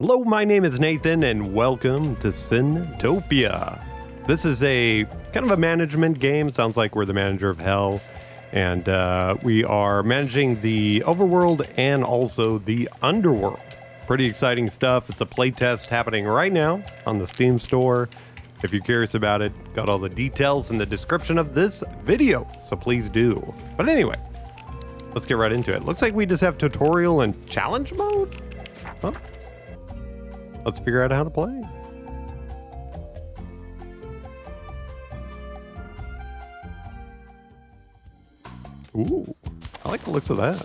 Hello, my name is Nathan, and welcome to Sintopia. This is a kind of a management game. Sounds like we're the manager of hell, and we are managing the Overworld and also the Underworld. Pretty exciting stuff. It's a playtest happening right now on the Steam store. If you're curious about it, got all the details in the description of this video, so please do. But anyway, let's get right into it. Looks like we just have tutorial and challenge mode. Huh? Let's figure out how to play. Ooh, I like the looks of that.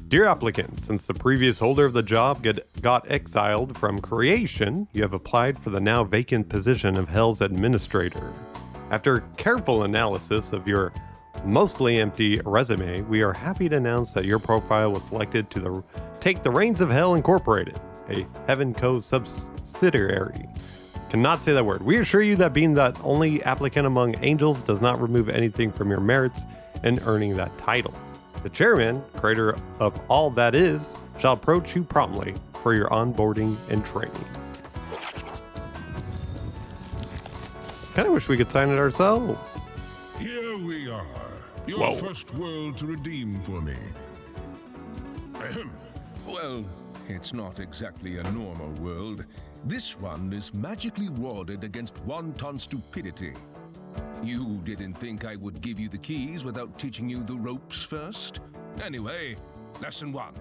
Dear applicant, since the previous holder of the job got exiled from creation, you have applied for the now vacant position of Hell's administrator. After careful analysis of your mostly empty resume, we are happy to announce that your profile was selected to take the reins of Hell Incorporated, a Heaven Co. subsidiary. Cannot say that word. We assure you that being the only applicant among angels does not remove anything from your merits in earning that title. The chairman, creator of all that is, shall approach you promptly for your onboarding and training. Kind of wish we could sign it ourselves. Here we are, your first world to redeem for me. Well, it's not exactly a normal world. This one is magically warded against wanton stupidity. You didn't think I would give you the keys without teaching you the ropes first? Anyway, lesson one.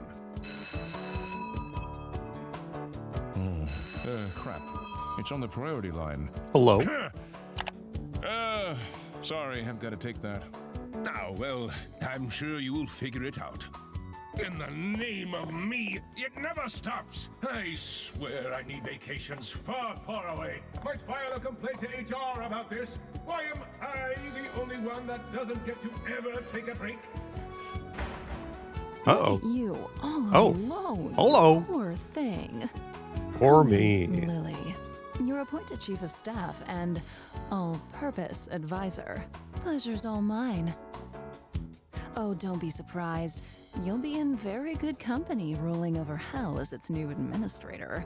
Crap. It's on the priority line. Hello. Sorry, I've got to take that. Now, well, I'm sure you'll figure it out. In the name of me, it never stops. I swear I need vacations far, far away. Might file a complaint to HR about this. Why am I the only one that doesn't get to ever take a break? Uh-oh. You all alone. Hello. Poor thing. Poor me. Lily, you're appointed chief of staff and all-purpose advisor. Pleasure's all mine. Oh, don't be surprised. You'll be in very good company ruling over Hell as its new administrator.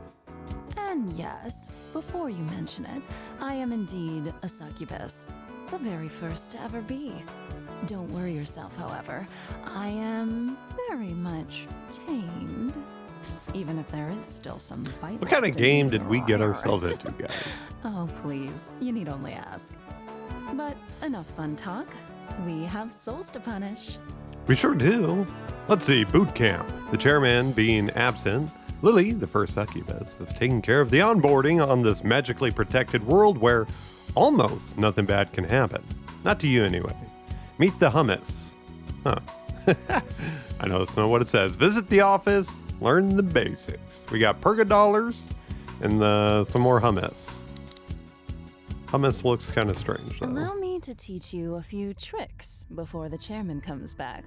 And yes, before you mention it, I am indeed a succubus, the very first to ever be. Don't worry yourself, however. I am very much tamed, even if there is still some bite. What kind of left in game me. did we get ourselves into, guys? Oh, please, you need only ask. But enough fun talk. We have souls to punish. We sure do. Let's see, boot camp. The chairman being absent, Lily, the first succubus, is taking care of the onboarding on this magically protected world where almost nothing bad can happen. Not to you anyway. Meet the hummus. Huh. I know that's not what it says. Visit the office, learn the basics. We got $dollars and some more hummus. Hummus looks kind of strange, though. Allow me to teach you a few tricks before the chairman comes back,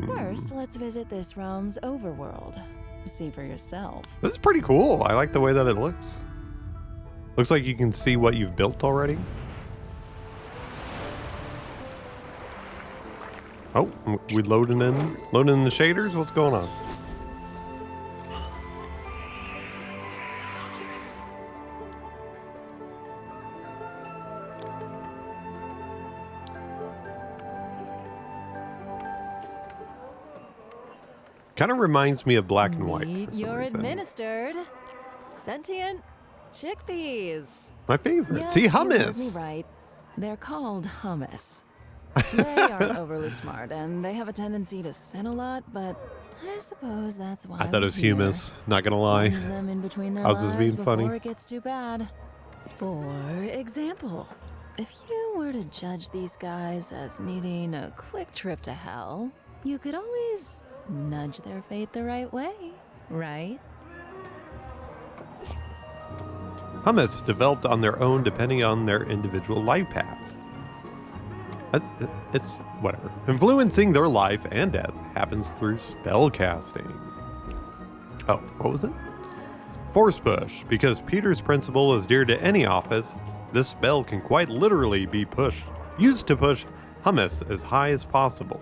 First, let's visit this realm's overworld. See for yourself. This is pretty cool. I like the way that it looks. Looks like you can see what you've built already. Oh, we loading in the shaders? What's going on? Kind of reminds me of Black and White. Meet your administered sentient chickpeas. My favorite. Yes, See, you heard hummus. me right. They're called hummus. They aren't overly smart, and they have a tendency to sin a lot, but I suppose that's why I thought it was we're here. humus. Not gonna lie. Cleanse them in between their I was just lives being funny. before it gets too bad. For example, if you were to judge these guys as needing a quick trip to hell, you could always nudge their fate the right way, right? Hummus developed on their own depending on their individual life paths. It's whatever. Influencing their life and death happens through spell casting. Oh, what was it? Force push. Because Peter's principle is dear to any office, this spell can quite literally be used to push hummus as high as possible.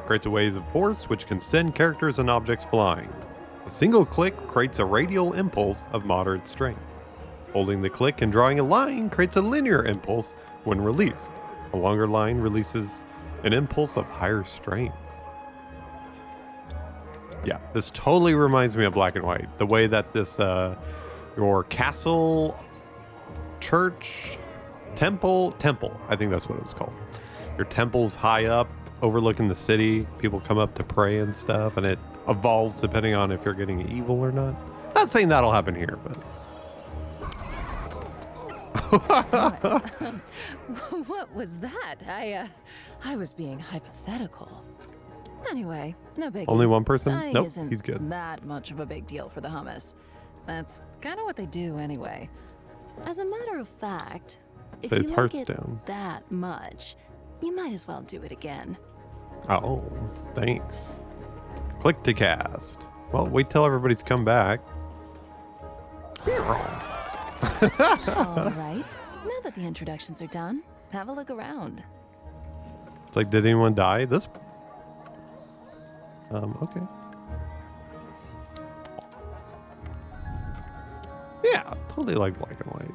Creates a wave of force which can send characters and objects flying. A single click creates a radial impulse of moderate strength. Holding the click and drawing a line creates a linear impulse when released. A longer line releases an impulse of higher strength. Yeah, this totally reminds me of Black and White. The way that this, your castle, church, temple, I think that's what it was called. Your temple's high up, overlooking the city. People come up to pray and stuff, and it evolves depending on if you're getting evil or not. Not saying that'll happen here, but... What was that? I was being hypothetical. Anyway, no biggie. Only one person? Dying Nope, isn't he's good. that much of a big deal for the hummus. That's kind of what they do anyway. As a matter of fact, if So you his like heart's it down. that much, you might as well do it again. Oh, thanks. Click to cast. Well, wait till everybody's come back. All right. Now that the introductions are done, have a look around. It's like, did anyone die? This... okay. Yeah, totally like Black and White.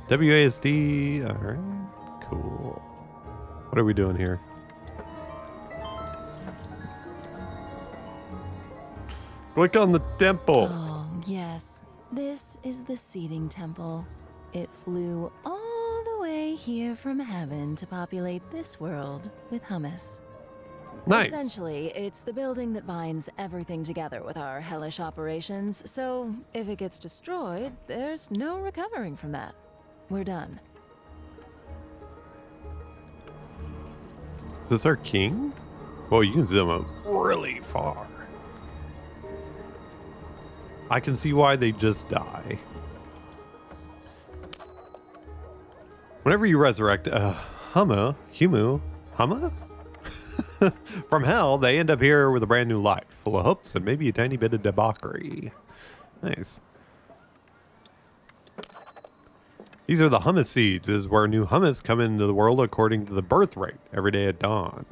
WASD, all right, cool. What are we doing here? Click on the temple. Oh, yes. This is the seating temple. It flew all the way here from heaven to populate this world with hummus. Nice. Essentially, it's the building that binds everything together with our hellish operations, so if it gets destroyed, there's no recovering from that. We're done. Is this our king? Well, you can zoom up really far. I can see why they just die. Whenever you resurrect a Humma from hell, they end up here with a brand new life, full of hopes and maybe a tiny bit of debauchery. Nice. These are the hummus seeds. This is where new hummus come into the world according to the birth rate every day at dawn.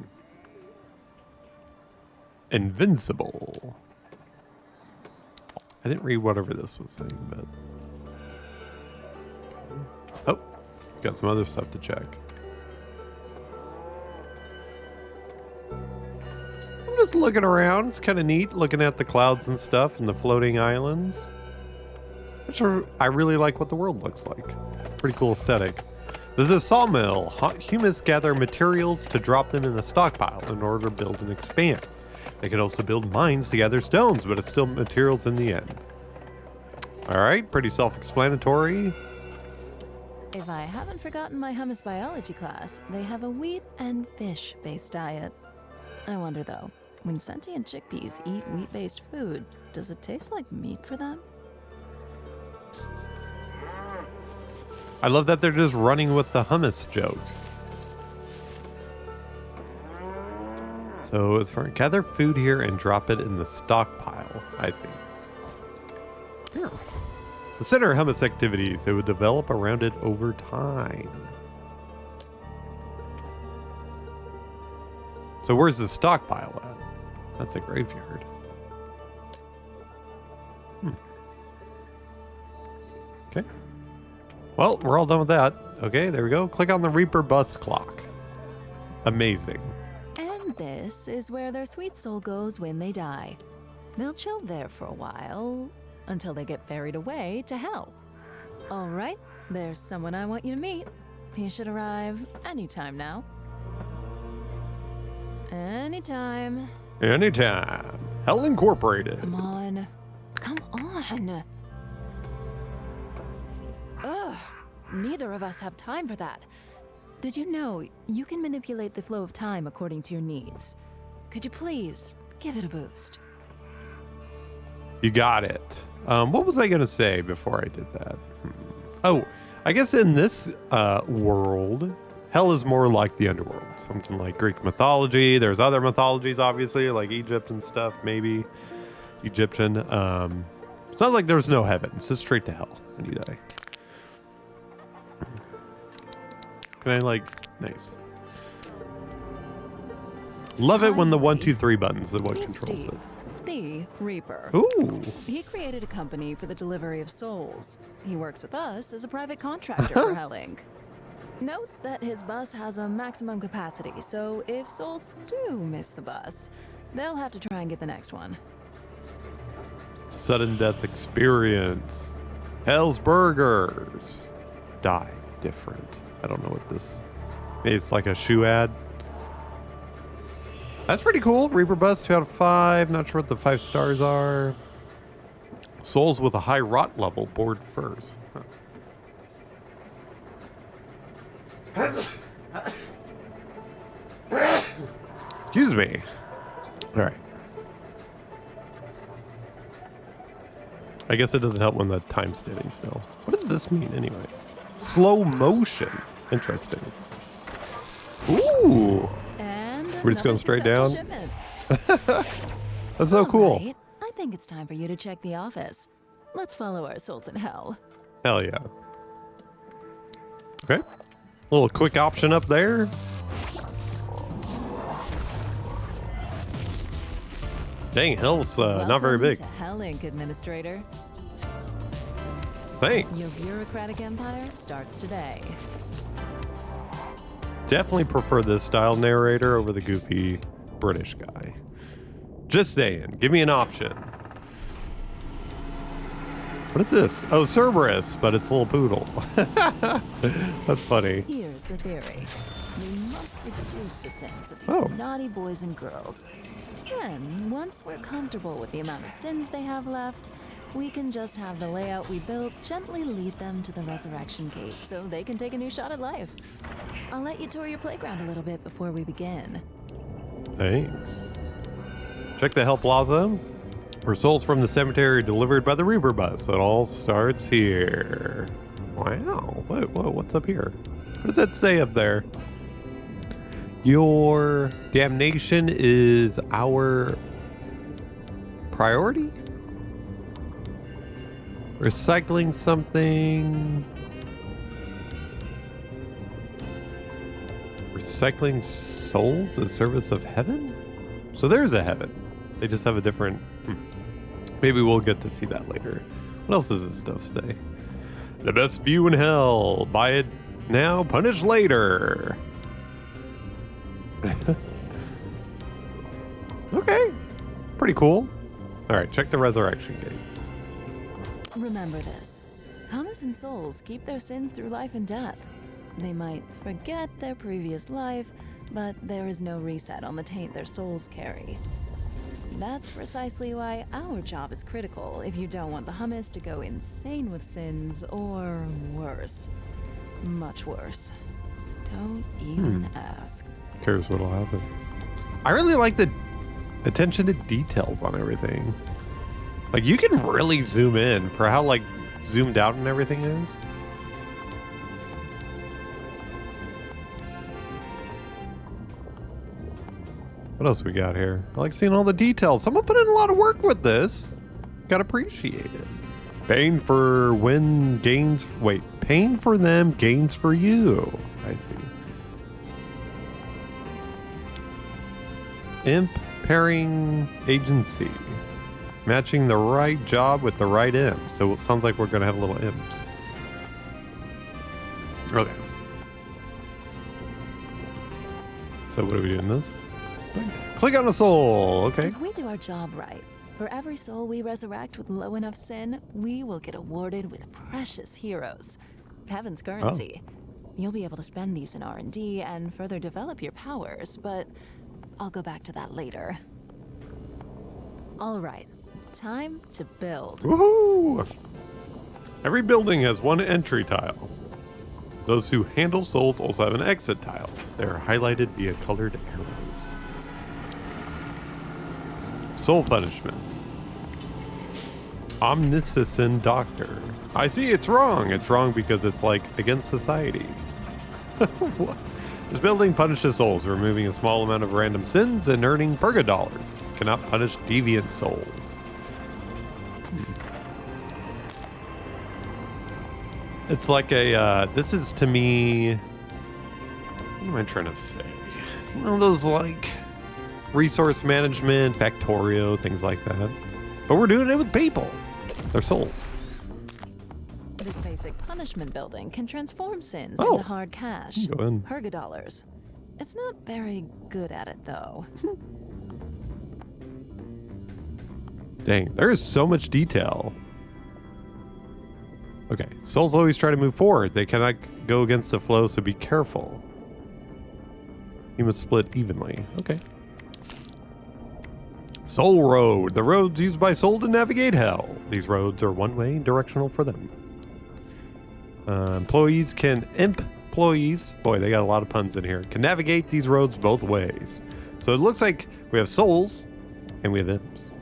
Invincible. I didn't read whatever this was saying, but... Oh, got some other stuff to check. I'm just looking around. It's kind of neat looking at the clouds and stuff and the floating islands. I really like what the world looks like. Pretty cool aesthetic. This is a sawmill. Humans gather materials to drop them in a stockpile in order to build and expand. They can also build mines to gather stones, but it's still materials in the end. All right, pretty self-explanatory. If I haven't forgotten my hummus biology class, they have a wheat and fish-based diet. I wonder though, when sentient chickpeas eat wheat-based food, does it taste like meat for them? I love that they're just running with the hummus joke. So as far gather food here and drop it in the stockpile. I see. Here. The center of hummus activities, it would develop around it over time. So where's the stockpile at? That's a graveyard. Okay. Well, we're all done with that. Okay, there we go. Click on the Reaper bus clock. Amazing. And this is where their sweet soul goes when they die. They'll chill there for a while, until they get buried away to hell. All right, there's someone I want you to meet. He should arrive anytime now. Anytime. Anytime. Hell Incorporated. Come on. Come on. Ugh, neither of us have time for that. Did you know you can manipulate the flow of time according to your needs? Could you please give it a boost? You got it. What was I going to say before I did that? Oh, I guess in this world, hell is more like the underworld. Something like Greek mythology. There's other mythologies, obviously, like Egypt and stuff, maybe. Egyptian. It's not like there's no heaven. It's just straight to hell when you die. Can I, like... Nice. Love it when the 1, 2, 3 buttons are what controls it. the Reaper. Ooh. He created a company for the delivery of souls. He works with us as a private contractor for Hellink. Note that his bus has a maximum capacity, so if souls do miss the bus, they'll have to try and get the next one. Sudden death experience. Hell's Burgers. Die different. I don't know what this. Maybe it's like a shoe ad. That's pretty cool. Reaper Bus, 2 out of 5. Not sure what the 5 stars are. Souls with a high rot level board first. Huh. Excuse me. All right. I guess it doesn't help when the time's standing still. What does this mean anyway? Slow motion. Interesting. Ooh. And We're just going straight down. shipment. That's so cool. Right, I think it's time for you to check the office. Let's follow our souls in hell. Hell yeah. Okay. A little quick option up there. Dang, hell's not very big. Welcome to Hellink, Administrator. Thanks. Your bureaucratic empire starts today. Definitely prefer this style narrator over the goofy British guy. Just saying. Give me an option. What is this? Oh, Cerberus, but it's a little poodle. That's funny. Here's the theory. We must reduce the sins of these Oh. naughty boys and girls. Then, once we're comfortable with the amount of sins they have left, we can just have the layout we built gently lead them to the resurrection gate so they can take a new shot at life. I'll let you tour your playground a little bit before we begin. Thanks. Check the Hell Plaza. For souls from the cemetery delivered by the Reaper Bus. It all starts here. Wow. Whoa, what's up here? What does that say up there? Your damnation is our priority? Recycling something. Recycling souls as service of heaven? So there's a heaven. They just have a different... Maybe we'll get to see that later. What else does this stuff say? The best view in hell. Buy it now, punish later. Okay. Pretty cool. All right, check the resurrection gate. Remember this. Thomas and souls keep their sins through life and death. They might forget their previous life, but there is no reset on the taint their souls carry. That's precisely why our job is critical if you don't want the hummus to go insane with sins, or worse. Much worse. Don't even ask. Cares what'll happen. I really like the attention to details on everything. Like, you can really zoom in for how, like, zoomed out and everything is. What else we got here? I like seeing all the details. Someone put in a lot of work with this. Gotta appreciate it. Pain for when gains... Wait. Pain for them, gains for you. I see. Imp pairing agency. Matching the right job with the right imp. So it sounds like we're going to have little imps. Okay. So what are we doing this? Click on a soul. Okay. If we do our job right, for every soul we resurrect with low enough sin, we will get awarded with precious heroes. Heaven's currency. You'll be able to spend these in R&D and further develop your powers, but I'll go back to that later. All right, time to build. Woohoo! Every building has one entry tile. Those who handle souls also have an exit tile. They're highlighted via colored arrows. Soul punishment. Omniscient doctor. I see it's wrong. It's wrong because it's like against society. What? This building punishes souls, removing a small amount of random sins and earning purgadollars. Cannot punish deviant souls. It's like a, this is to me, what am I trying to say? You know, those like resource management, Factorio, things like that. But we're doing it with people. Their souls. This basic punishment building can transform sins Oh. into hard cash. Go in. $100. It's not very good at it, though. Dang, there is so much detail. Okay, souls always try to move forward. They cannot go against the flow, so be careful. You must split evenly. Okay. Soul Road. The roads used by Soul to navigate hell. These roads are one-way, directional for them. Employees, boy, they got a lot of puns in here, can navigate these roads both ways. So it looks like we have souls and we have imps.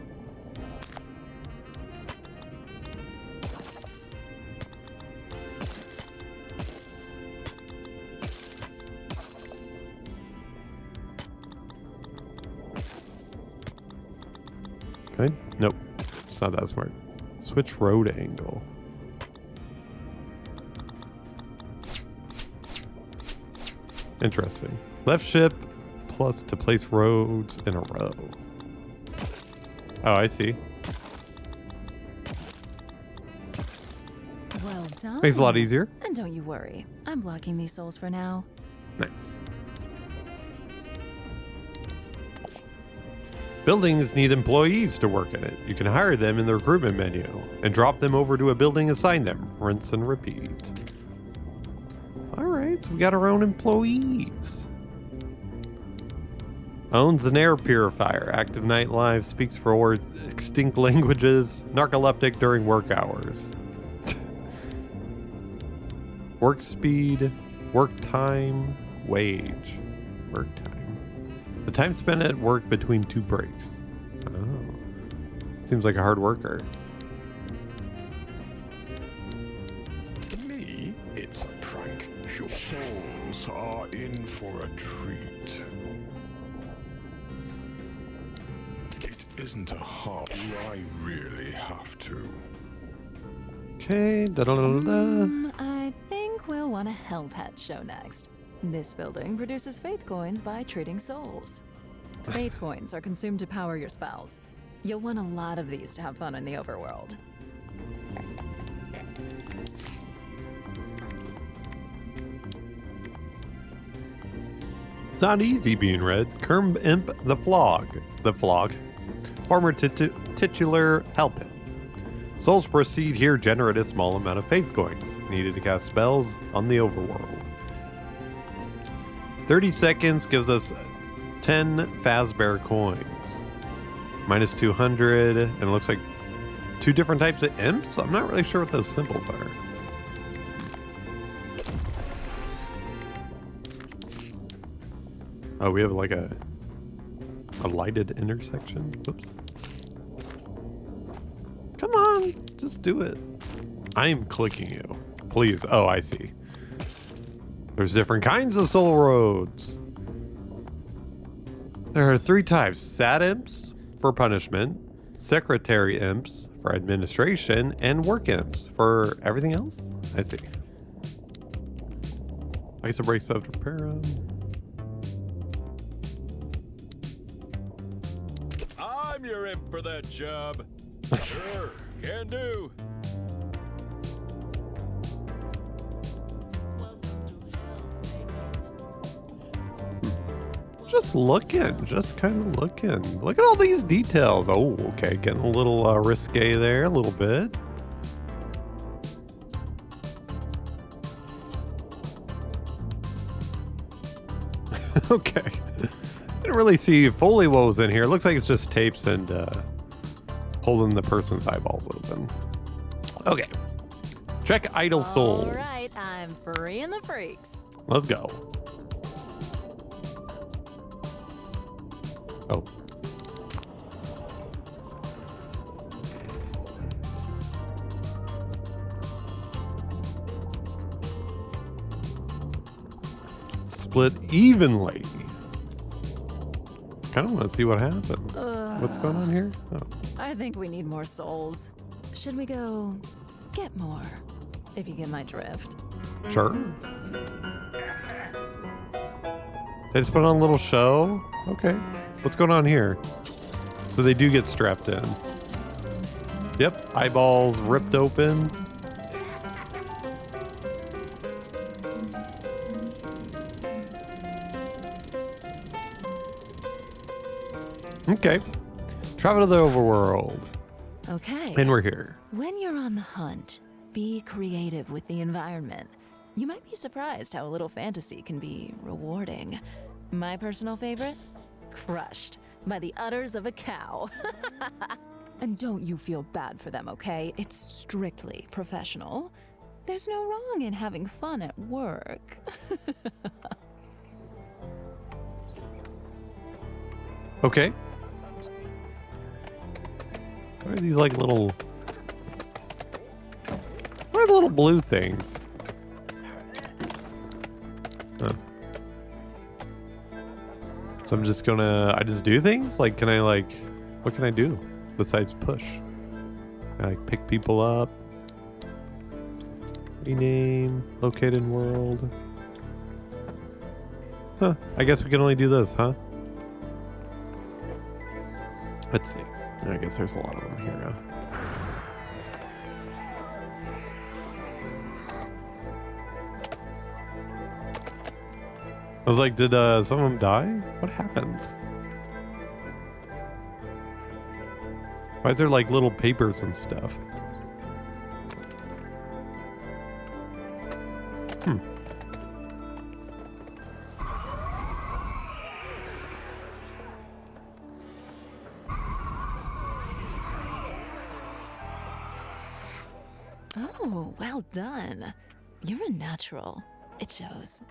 Okay, nope, it's not that smart. Switch road angle. Interesting. Left ship plus to place roads in a row. Oh, I see. Well done. Makes it a lot easier. And don't you worry. I'm blocking these souls for now. Nice. Buildings need employees to work in it. You can hire them in the recruitment menu and drop them over to a building assigned them. Rinse and repeat. All right, so we got our own employees. Owns an air purifier. Active night life. Speaks 4 extinct languages. Narcoleptic during work hours. Work speed. Work time. Wage. Work time. The time spent at work between 2 breaks. Oh. Seems like a hard worker. Me? It's a prank. Your souls are in for a treat. It isn't a hard. Do I really have to? Okay. Da-da-da-da-da. I think we'll want a Hell Pet show next. This building produces faith coins by treating souls. Faith coins are consumed to power your spells. You'll want a lot of these to have fun in the overworld. It's not easy being red. Kerm Imp the Flog. Former titular Helpin. Souls proceed here generate a small amount of faith coins needed to cast spells on the overworld. 30 seconds gives us 10 Fazbear coins. Minus 200, and it looks like 2 different types of imps? I'm not really sure what those symbols are. Oh, we have like a lighted intersection. Whoops. Come on, just do it. I am clicking you. Please. Oh, I see. There's different kinds of soul roads. There are 3 types. Sad imps for punishment, secretary imps for administration, and work imps for everything else. I see. I guess it breaks up to repair them. I'm your imp for that job. Sure, can do. Just looking, just kind of looking. Look at all these details. Oh, okay, getting a little risque there, a little bit. Okay. Didn't really see fully what was in here. Looks like it's just tapes and holding the person's eyeballs open. Okay. Check idle souls. All right, I'm freeing the freaks. Let's go. Oh. Split evenly. Kind of want to see what happens. What's going on here? Oh. I think we need more souls. Should we go get more? If you get my drift. Sure. They just put on a little show? Okay. What's going on here? So they do get strapped in. Yep, eyeballs ripped open. Okay. Travel to the overworld. Okay. And we're here. When you're on the hunt, be creative with the environment. You might be surprised how a little fantasy can be rewarding. My personal favorite? Crushed by the udders of a cow. And don't you feel bad for them, okay? It's strictly professional. There's no wrong in having fun at work. Okay. What are these like little... What are the little blue things? Huh. So I'm just gonna... I just do things? Like, can I like... What can I do besides push? Can I like pick people up? Rename. Located in world. Huh. I guess we can only do this, huh? Let's see. I guess there's a lot of them here now. I was like, did some of them die? What happens? Why is there like little papers and stuff? Oh, well done. You're a natural. It shows.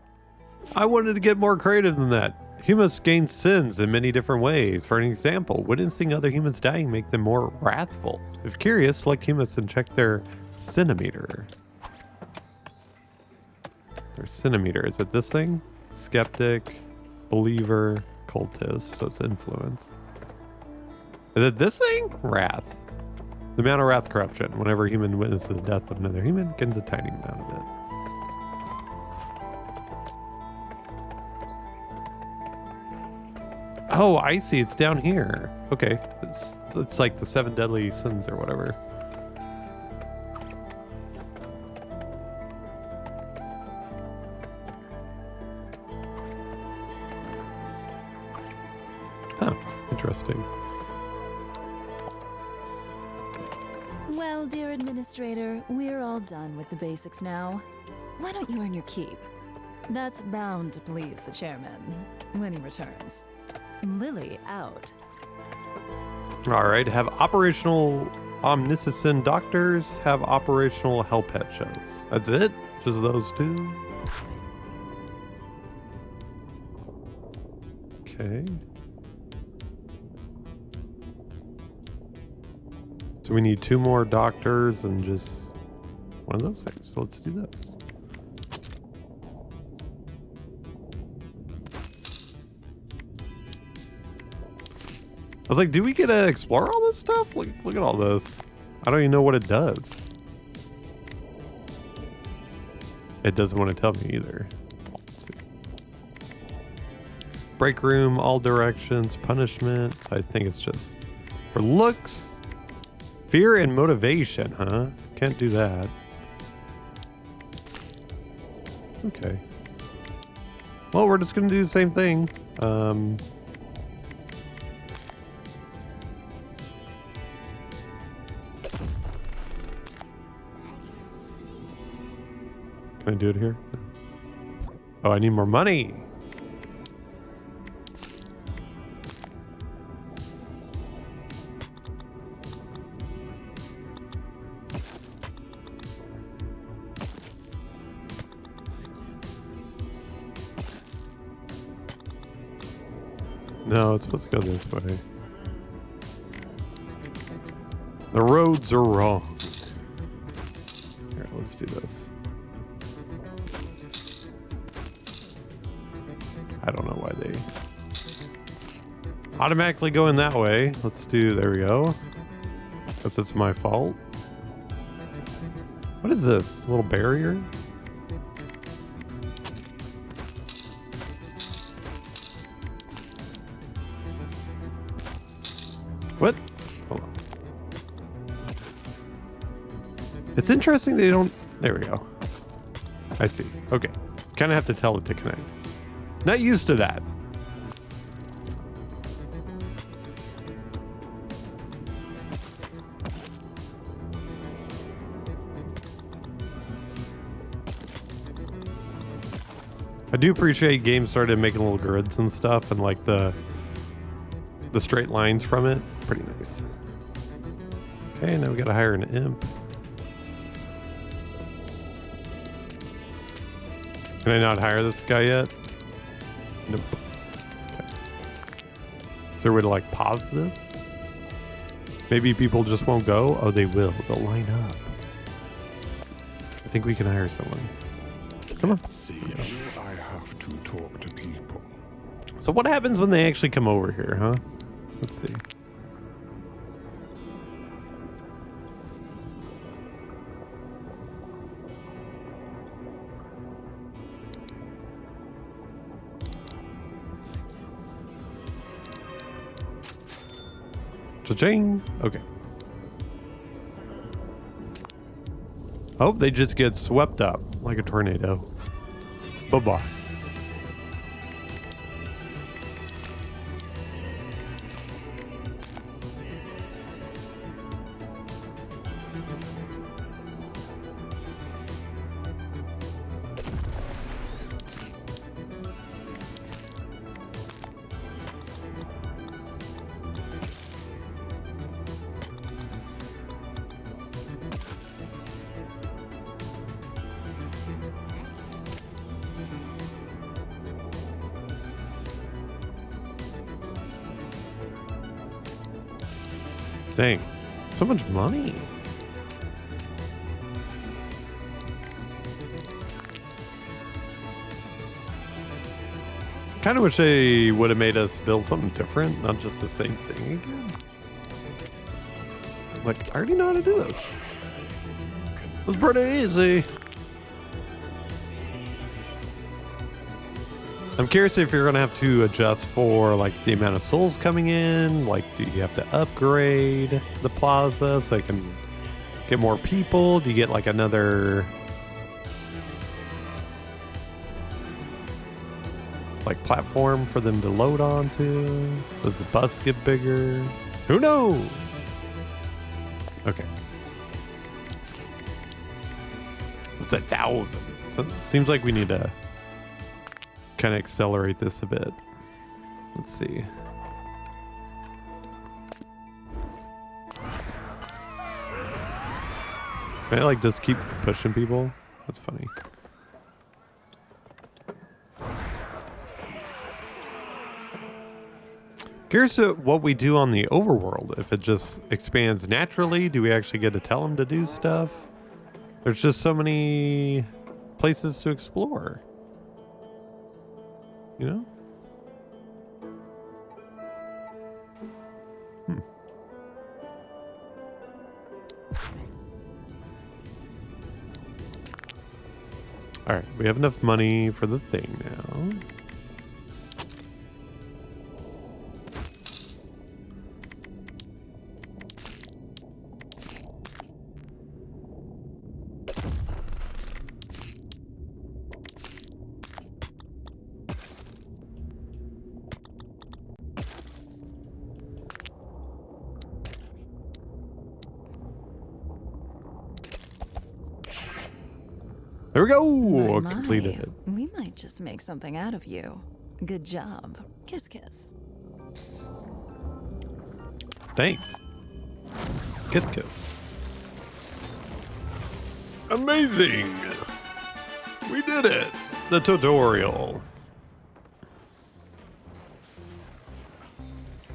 I wanted to get more creative than that. Humans gain sins in many different ways. For an example, witnessing other humans dying make them more wrathful. If curious, select humans and check their centimeter. Their centimeter. Is it this thing? Skeptic, believer, cultist. So it's influence. Is it this thing? Wrath. The amount of wrath corruption. Whenever a human witnesses the death of another human, gains a tiny amount of it. Oh, I see. It's down here. Okay. It's like the 7 deadly sins or whatever. Huh. Interesting. Well, dear administrator, we're all done with the basics now. Why don't you earn your keep? That's bound to please the chairman when he returns. Lily out. All right. Have operational omniscient doctors. Have operational hell pet shows. That's it? Just those two? Okay. So we need 2 more doctors and just one of those things. So let's do this. I was like, do we get to explore all this stuff? Like, look at all this. I don't even know what it does. It doesn't want to tell me either. Let's see. Break room, all directions, punishment. I think it's just for looks. Fear and motivation, huh? Can't do that. Okay. Well, we're just gonna do the same thing. Can I do it here? Oh, I need more money. No, it's supposed to go this way. The roads are wrong. Here, let's do this. I don't know why they automatically go in that way. Let's do, there we go. Guess it's my fault. What is this? A little barrier? What? Hold on. It's interesting they don't... There we go. I see. Okay. Kind of have to tell it to connect. Not used to that. I do appreciate games started making little grids and stuff, and like the straight lines from it. Pretty nice. Okay, now we gotta hire an imp. Can I not hire this guy yet? Nope. Okay. Is there a way to like pause this? Maybe people just won't go? Oh, they will. They'll line up. I think we can hire someone. Come on. See, I have to talk to people. So what happens when they actually come over here, huh? Let's see. Cha-ching. Okay. Oh, they just get swept up like a tornado. Bye-bye. Dang, so much money. Kind of wish they would have made us build something different, not just the same thing again. Like, I already know how to do this. It's pretty easy. I'm curious if you're gonna have to adjust for like the amount of souls coming in. Like, do you have to upgrade the plaza so I can get more people? Do you get like another like platform for them to load onto? Does the bus get bigger? Who knows? Okay. It's 1,000. So it seems like we need to kind of accelerate this a bit. Let's see. Can I like just keep pushing people? That's funny. Curious what we do on the overworld. If it just expands naturally, do we actually get to tell them to do stuff? There's just so many places to explore. You know? All right, we have enough money for the thing now. There we go. My, Completed it. We might just make something out of you. Good job. Kiss, kiss. Thanks. Kiss, kiss. Amazing. We did it. The tutorial.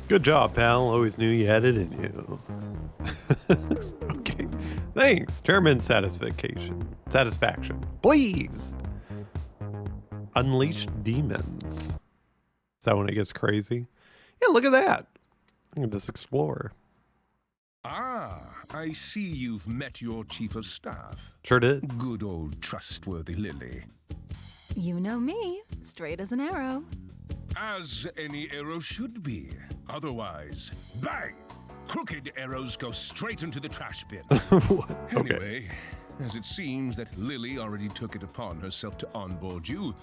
Good job, pal. Always knew you had it in you. Okay. Thanks. Chairman satisfaction. Please. Unleash demons. Is that when it gets crazy? Yeah, look at that. I can just explore. Ah, I see you've met your chief of staff. Sure did. Good old trustworthy Lily. You know me. Straight as an arrow. As any arrow should be. Otherwise, bang! Crooked arrows go straight into the trash bin. What? Okay. Anyway, as it seems that Lily already took it upon herself to onboard you,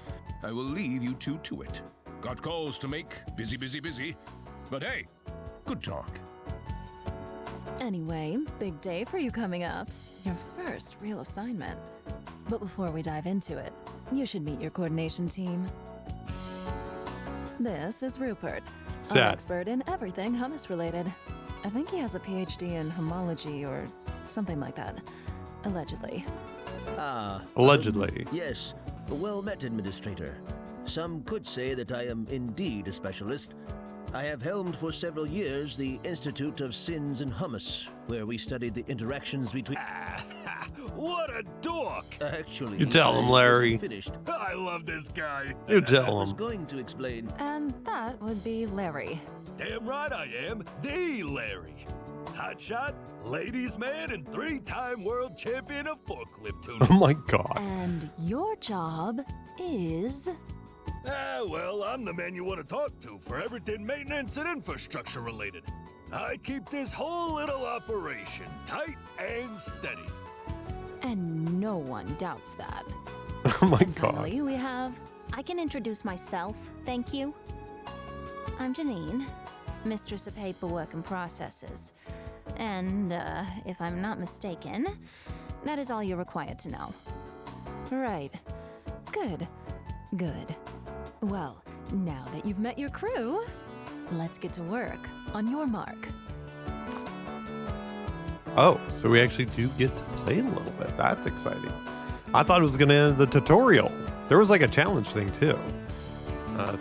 I will leave you two to it. Got calls to make. Busy, busy, busy. But hey, good talk. Anyway, big day for you coming up. Your first real assignment. But before we dive into it, you should meet your coordination team. This is Rupert, an Sad. expert in everything hummus related. I think he has a PhD in homology or something like that. Allegedly. Allegedly. Yes, well met, Administrator. Some could say that I am indeed a specialist. I have helmed for several years the Institute of Sins and Hummus, where we studied the interactions between... What a dork! Actually, You tell him, I Larry. wasn't finished. I love this guy. You I tell was him. going to explain... And that would be Larry. Damn right I am, the Larry. Hotshot, ladies man, and 3-time world champion of forklift tuning. Oh my god. And your job is... Well, I'm the man you want to talk to for everything maintenance and infrastructure related. I keep this whole little operation tight and steady. And no one doubts that. Oh my And god. finally, we have... I can introduce myself, thank you. I'm Janine, Mistress of Paperwork and Processes. And, if I'm not mistaken, that is all you're required to know. Right. Good. Good. Well, now that you've met your crew, let's get to work on your mark. Oh, so we actually do get to play a little bit. That's exciting. I thought it was going to end the tutorial. There was like a challenge thing too.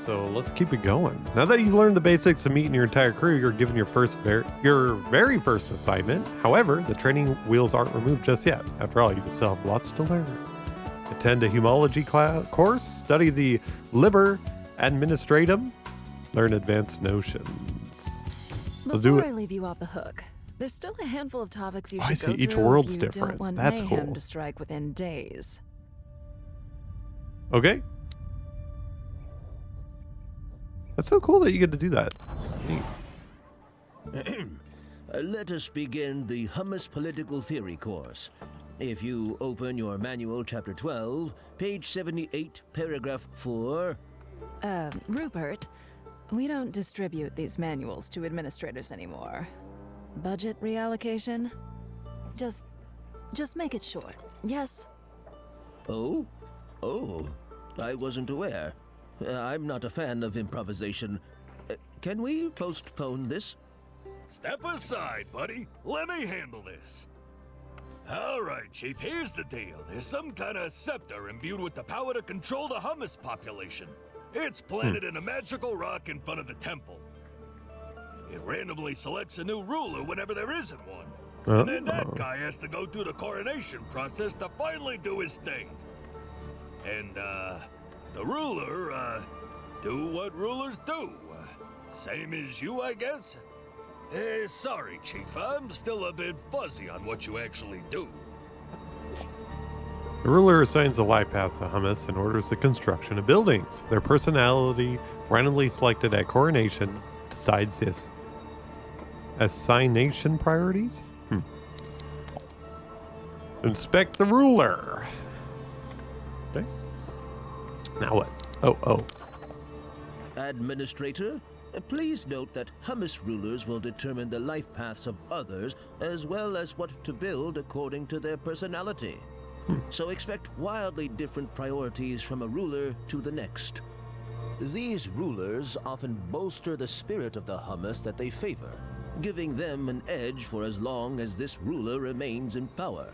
So let's keep it going. Now that you've learned the basics of meeting your entire crew, you're given your very first assignment. However, the training wheels aren't removed just yet. After all, you still have lots to learn. Attend a homology course, study the Liber Administratum, learn advanced notions. Let's do Before it. I leave you off the hook, there's still a handful of topics you I should see. go Each through world's if you different. don't want That's mayhem cool. to strike within days. Okay. That's so cool that you get to do that. Neat. Let us begin the Hummus Political Theory course. If you open your manual, chapter 12, page 78, paragraph 4... Rupert, we don't distribute these manuals to administrators anymore. Budget reallocation? Just make it short. Yes? Oh? Oh, I wasn't aware. I'm not a fan of improvisation. Can we postpone this? Step aside, buddy. Let me handle this. All right, Chief, here's the deal. There's some kind of scepter imbued with the power to control the hummus population. It's planted in a magical rock in front of the temple. It randomly selects a new ruler whenever there isn't one. And then that guy has to go through the coronation process to finally do his thing. And, the ruler, do what rulers do. Same as you, I guess? Sorry, Chief, I'm still a bit fuzzy on what you actually do. The ruler assigns a life path to hummus and orders the construction of buildings. Their personality, randomly selected at coronation, decides this. Assignation priorities? Inspect the ruler. Okay. Now what? Oh. Administrator, please note that Hummus rulers will determine the life paths of others as well as what to build according to their personality. So expect wildly different priorities from a ruler to the next. These rulers often bolster the spirit of the Hummus that they favor, giving them an edge for as long as this ruler remains in power.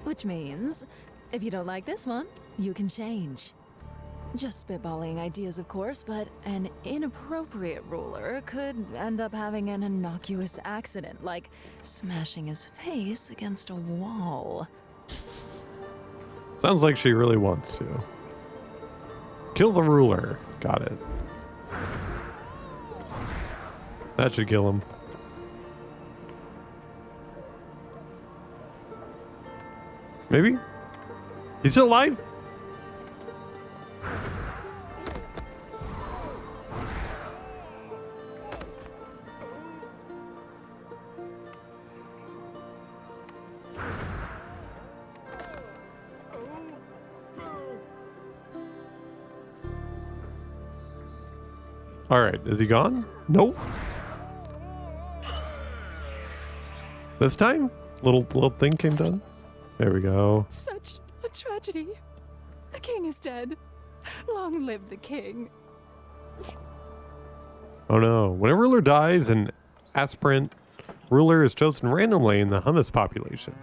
Which means, if you don't like this one, you can change. Just spitballing ideas, of course, but an inappropriate ruler could end up having an innocuous accident, like smashing his face against a wall. Sounds like she really wants to. Kill the ruler. Got it. That should kill him. Maybe? He's still alive? All right, is he gone? Nope. This time, little thing came done. There we go. Such a tragedy. The king is dead. Long live the king. Oh no. When a ruler dies, an aspirant ruler is chosen randomly in the hummus population.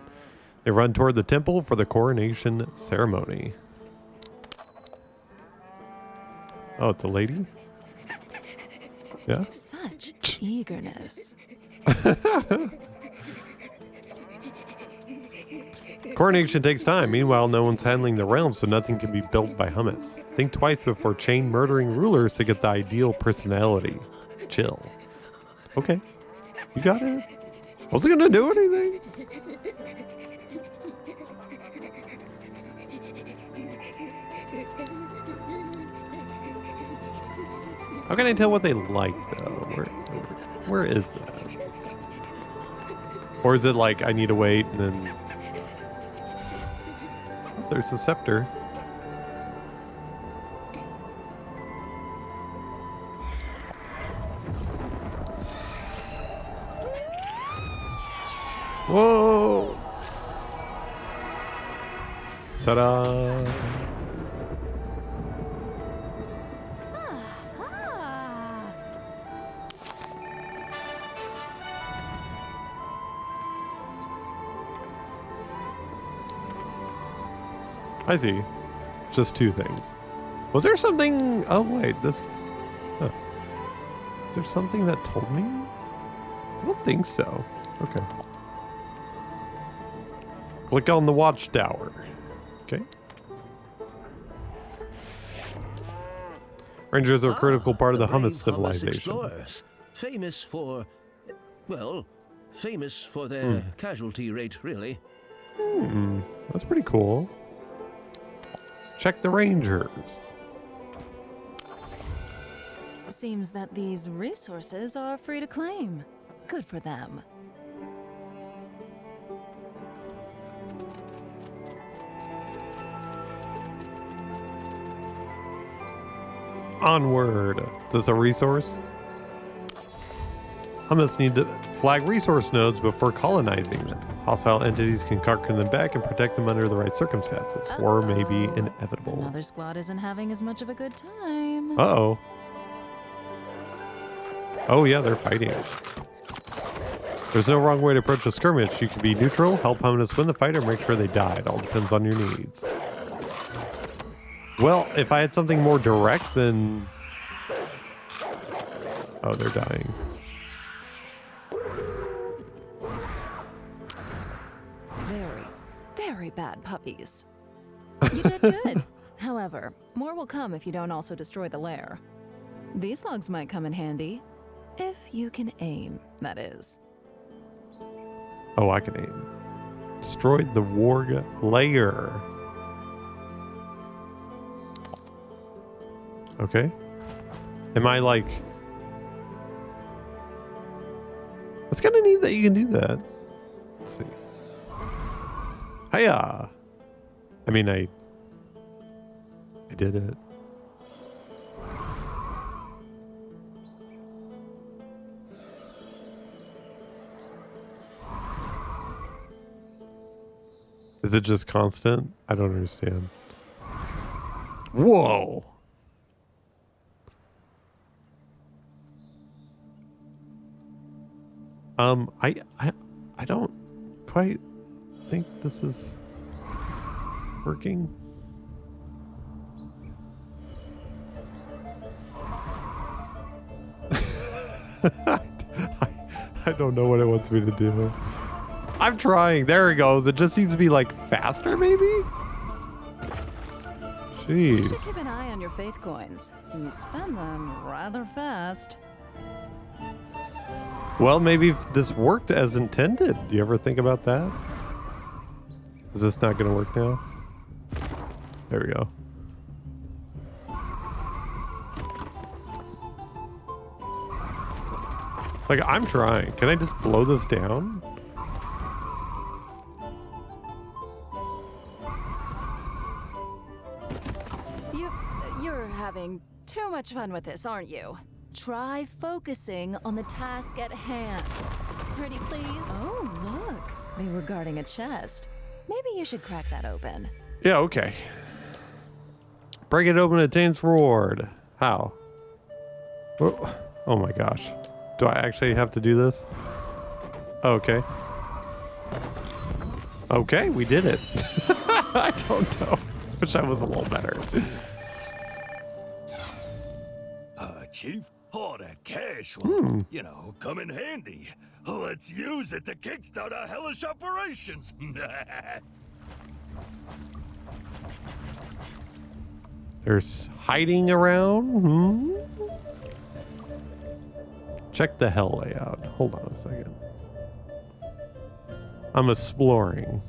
They run toward the temple for the coronation ceremony. Oh, it's a lady? Yeah? Such eagerness. Coronation takes time. Meanwhile, no one's handling the realm, so nothing can be built by hummus. Think twice before chain murdering rulers to get the ideal personality. Chill. Okay. You got it. Wasn't gonna do anything. How can I tell what they like, though? Where is that? Or is it like I need to wait and then... Oh, there's the scepter. Whoa! Ta-da! I see. Just two things. Was there something... Oh, wait. This... Huh. Is there something that told me? I don't think so. Okay. Click on the watchtower. Okay. Rangers are a critical part of the hummus civilization. Explorers, famous for... Well, famous for their casualty rate, really. That's pretty cool. Check the Rangers. Seems that these resources are free to claim. Good for them. Onward. Is this a resource? Hummus need to flag resource nodes before colonizing them. Hostile entities can conquer them back and protect them under the right circumstances, or maybe inevitable. Another squad isn't having as much of a good time. Uh-oh. Oh yeah, they're fighting. There's no wrong way to approach a skirmish. You can be neutral, help hummus win the fight, or make sure they die. It all depends on your needs. Well, if I had something more direct, then... Oh, they're dying. Very bad puppies. You did good. However, more will come if you don't also destroy the lair. These logs might come in handy. If you can aim, that is. Oh, I can aim. Destroyed the warg lair. Okay. Am I like... It's kind of neat that you can do that. Let's see. Hiya! I mean, I did it. Is it just constant? I don't understand. Whoa! I don't quite think this is working. I don't know what it wants me to do. I'm trying. There it goes. It just needs to be like faster, maybe? You should Jeez. keep an eye on your faith coins. You spend them rather fast. Well, maybe if this worked as intended. Do you ever think about that? Is this not going to work now? There we go. Like, I'm trying. Can I just blow this down? You're having too much fun with this, aren't you? Try focusing on the task at hand. Pretty please? Oh, look. They were guarding a chest. Maybe you should crack that open. Yeah, okay. Break it open, attains reward. How? Oh my gosh. Do I actually have to do this? Okay. Okay, we did it. I don't know. Wish I was a little better. Chief, all that cash will, you know, come in handy. Let's use it to kickstart our hellish operations. There's hiding around. Check the hell layout. Hold on a second. I'm exploring.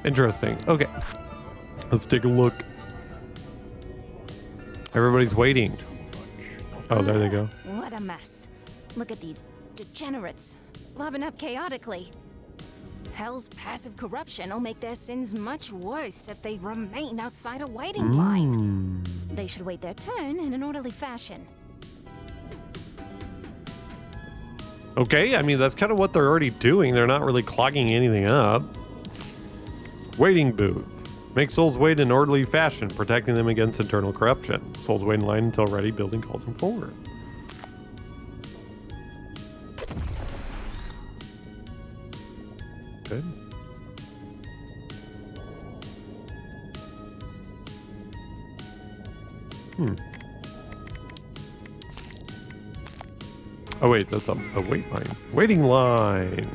Interesting. Okay. Let's take a look. Everybody's waiting. Oh, there they go. What a mess. Look at these degenerates, lobbing up chaotically. Hell's passive corruption will make their sins much worse if they remain outside a waiting line. They should wait their turn in an orderly fashion. Okay, I mean, that's kind of what they're already doing. They're not really clogging anything up. Waiting booth. Make souls wait in orderly fashion, protecting them against internal corruption. Souls wait in line until ready. Building calls them forward. Good. Oh wait, that's a wait line. Waiting line.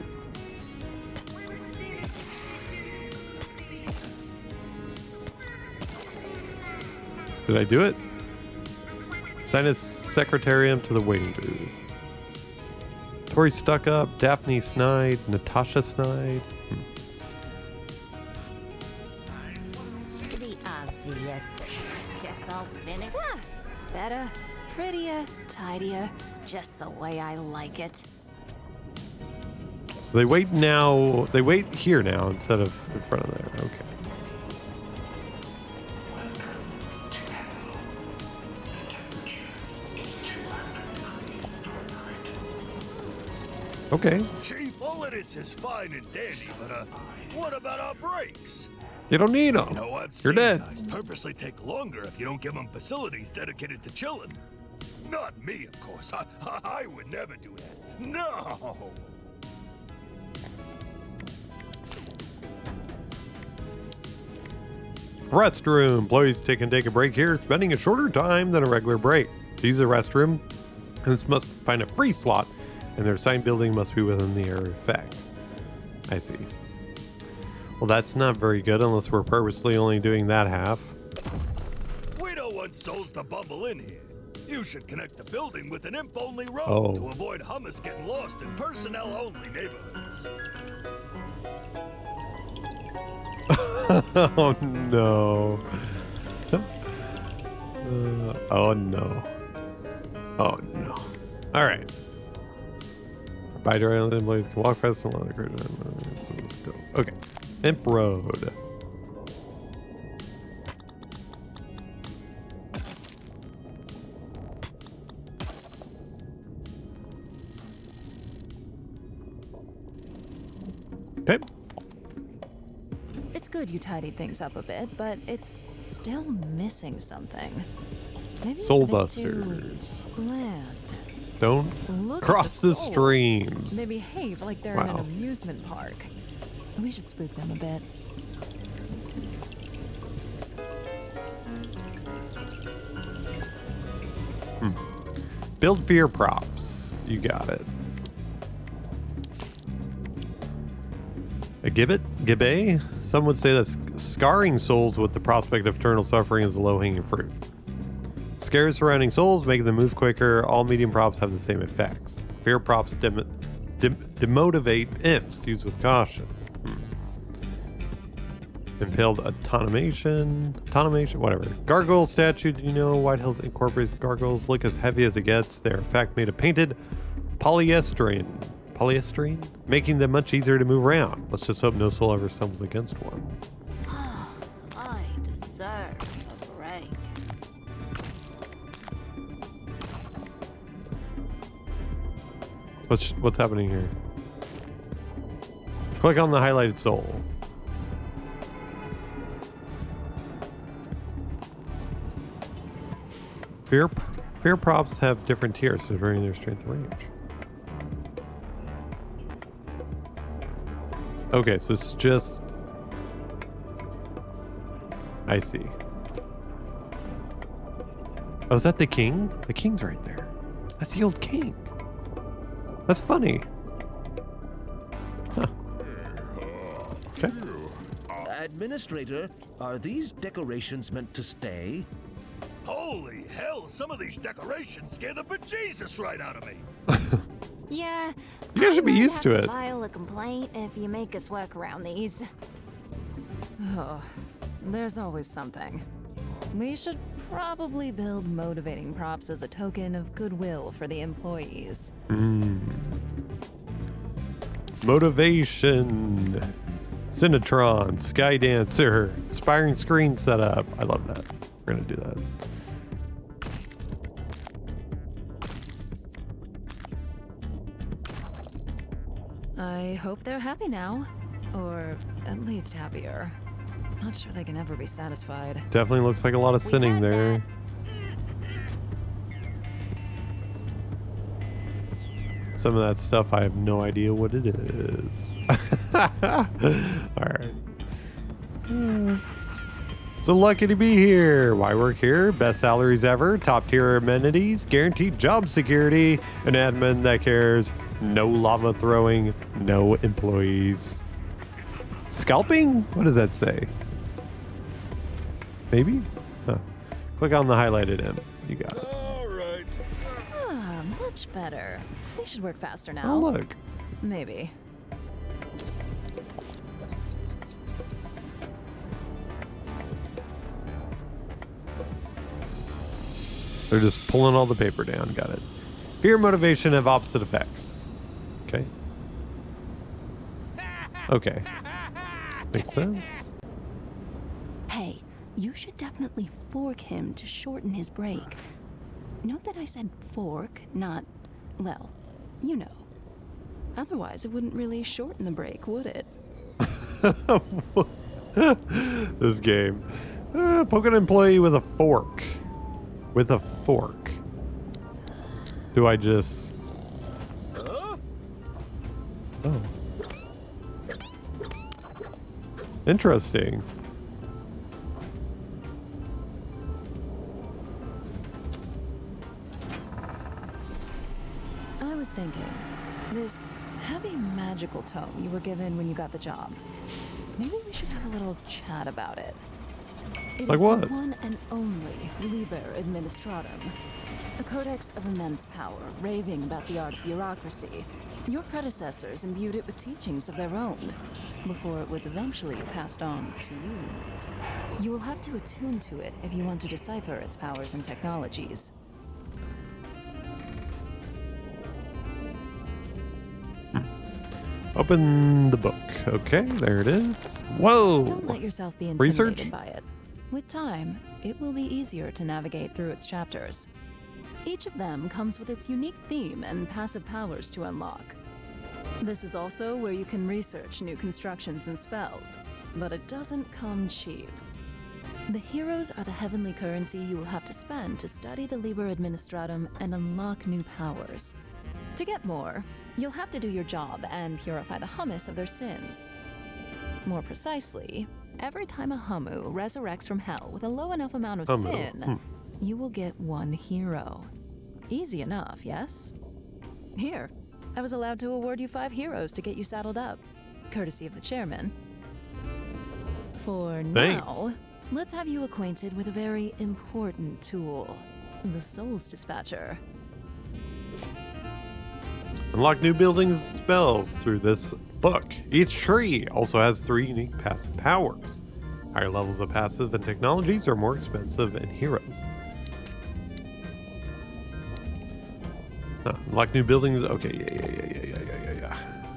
Did I do it? Assign a secretarium to the waiting booth. Tori Stuck Up, Daphne Snide, Natasha Snide. The obvious. Guess I'll finish. Better, prettier, tidier, just the way I like it. So they wait now. They wait here now instead of in front of there. Okay. Okay. Chief, all of this is fine and dandy, but what about our breaks? You don't need them. You know, I've You're seen dead. guys purposely take longer if you don't give them facilities dedicated to chilling. Not me, of course. I would never do that. No! Restroom. Employees take a break here, spending a shorter time than a regular break. To use the restroom, this must find a free slot, and their assigned building must be within the area effect. I see. Well, that's not very good unless we're purposely only doing that half. We don't want souls to bumble in here. You should connect the building with an imp-only road Oh. to avoid hummus getting lost in personnel-only neighborhoods. Oh no. Oh no. Oh no. All right. By direct employees can walk fast along the grid. Okay. Imp Road. Okay. It's good you tidied things up a bit, but it's still missing something. Maybe it's Soul a bit too Busters. bland. Don't Look at cross the souls. streams. They behave like they're in an Wow. amusement park. We should spook them a bit. Build fear props. You got it. A gibbet? Gibbe? Some would say that scarring souls with the prospect of eternal suffering is a low-hanging fruit. Scares surrounding souls, making them move quicker. All medium props have the same effects. Fear props demotivate imps. Used with caution. Impaled automation, whatever. Gargoyle statue. Do you know White Hills incorporates gargoyles? Look as heavy as it gets. They're in fact made of painted polyester polystyrene, making them much easier to move around. Let's just hope no soul ever stumbles against one. I deserve a break. What's happening here? Click on the highlighted soul. Fear props have different tiers, so varying their strength and range. Okay, so it's just... I see. Oh, is that the king? The king's right there. That's the old king. That's funny. Huh. Okay. Administrator, are these decorations meant to stay? Holy hell, some of these decorations scare the bejesus right out of me. Yeah. You guys should be I might used to have it. File a complaint if you make us work around these. Oh, there's always something. We should probably build motivating props as a token of goodwill for the employees. Motivation. Cinetron, Sky Dancer, inspiring screen setup. I love that. We're gonna do that. I hope they're happy now. Or at least happier. Not sure they can ever be satisfied. Definitely looks like a lot of sinning had there. that. Some of that stuff, I have no idea what it is. Alright. So lucky to be here. Why work here? Best salaries ever, top tier amenities, guaranteed job security, an admin that cares, no lava throwing, no employees. Scalping? What does that say? Maybe? Huh. Click on the highlighted M. You got it. All right. Ah, much better. They should work faster Oh, now. look. Maybe. They're just pulling all the paper down. Got it. Fear and motivation have opposite effects. Okay. Okay. Makes sense. Hey, you should definitely fork him to shorten his break. Note that I said fork, not, well, you know. Otherwise, it wouldn't really shorten the break, would it? This game. Poke an employee with a fork. With a fork. Do I just... Oh. Interesting. I was thinking, this heavy magical tome you were given when you got the job. Maybe we should have a little chat about it. It Like is what? the one and only Liber Administratum, a codex of immense power, raving about the art of bureaucracy. Your predecessors imbued it with teachings of their own, before it was eventually passed on to you. You will have to attune to it if you want to decipher its powers and technologies. Open the book. Okay, there it is. Whoa! Don't let yourself be Research? intimidated by it. With time, it will be easier to navigate through its chapters. Each of them comes with its unique theme and passive powers to unlock. This is also where you can research new constructions and spells, but it doesn't come cheap. The heroes are the heavenly currency you will have to spend to study the Liber Administratum and unlock new powers. To get more, you'll have to do your job and purify the hummus of their sins. More precisely, every time a Hummu resurrects from hell with a low enough amount of sin, you will get one hero. Easy enough, yes? Here, I was allowed to award you 5 heroes to get you saddled up, courtesy of the chairman. For now, let's have you acquainted with a very important tool, the Souls Dispatcher. Unlock new buildings and spells through this book. Each tree also has 3 unique passive powers. Higher levels of passive and technologies are more expensive in heroes. Unlock new buildings. Okay, yeah.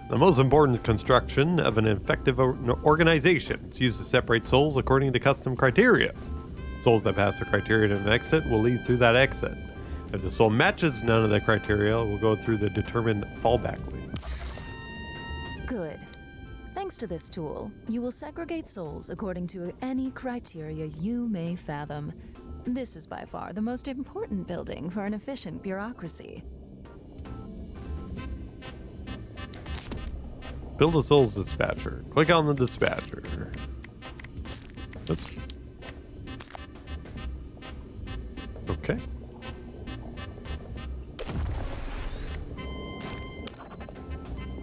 The most important construction of an effective organization. It's used to separate souls according to custom criteria. Souls that pass the criteria of an exit will leave through that exit. If the soul matches none of the criteria, it will go through the determined fallback loop. Good. Thanks to this tool, you will segregate souls according to any criteria you may fathom. This is by far the most important building for an efficient bureaucracy. Build a souls dispatcher. Click on the dispatcher. Oops. Okay.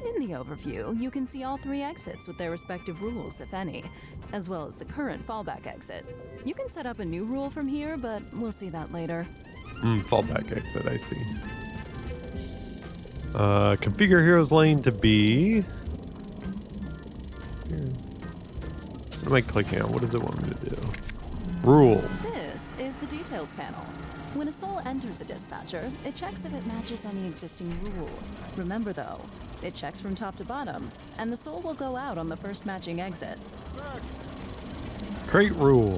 In the overview, you can see all 3 exits with their respective rules, if any, as well as the current fallback exit. You can set up a new rule from here, but we'll see that later. Fallback exit, I see. Configure hero's lane to be... What am I clicking on? What does it want me to do? Rules. This is the details panel. When a soul enters a dispatcher, it checks if it matches any existing rule. Remember though, it checks from top to bottom, and the soul will go out on the first matching exit. Create rule.